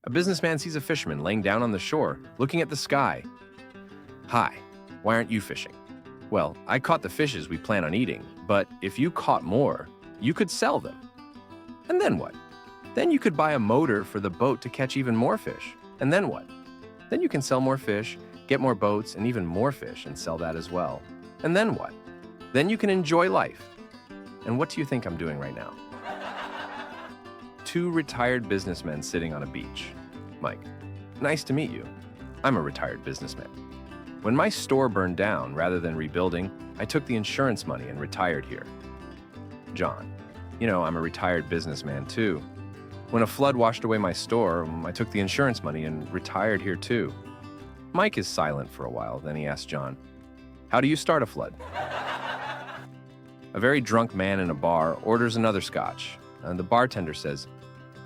A businessman sees a fisherman laying down on the shore, looking at the sky. Hi, why aren't you fishing? Well, I caught the fishes we plan on eating, but if you caught more, you could sell them. And then what? Then you could buy a motor for the boat to catch even more fish. And then what? Then you can sell more fish, get more boats, and even more fish and sell that as well. And then what? Then you can enjoy life. And what do you think I'm doing right now? Two retired businessmen sitting on a beach. Mike, nice to meet you. I'm a retired businessman. When my store burned down, rather than rebuilding, I took the insurance money and retired here. John, I'm a retired businessman too. When a flood washed away my store, I took the insurance money and retired here too. Mike is silent for a while, then he asks John, how do you start a flood? A very drunk man in a bar orders another scotch, and the bartender says,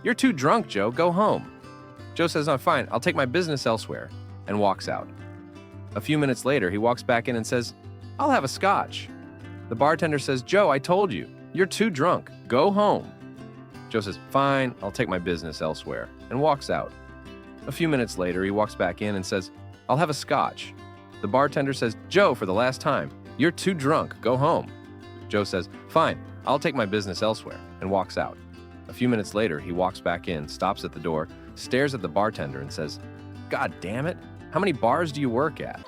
you're too drunk, Joe, go home. Joe says, oh, fine, I'll take my business elsewhere, and walks out. A few minutes later, he walks back in and says, I'll have a scotch. The bartender says, Joe, I told you, you're too drunk, go home. Joe says, fine, I'll take my business elsewhere, and walks out. A few minutes later, he walks back in and says, I'll have a scotch. The bartender says, Joe, for the last time, you're too drunk, go home. Joe says, fine, I'll take my business elsewhere, and walks out. A few minutes later, he walks back in, stops at the door, stares at the bartender, and says, God damn it, how many bars do you work at?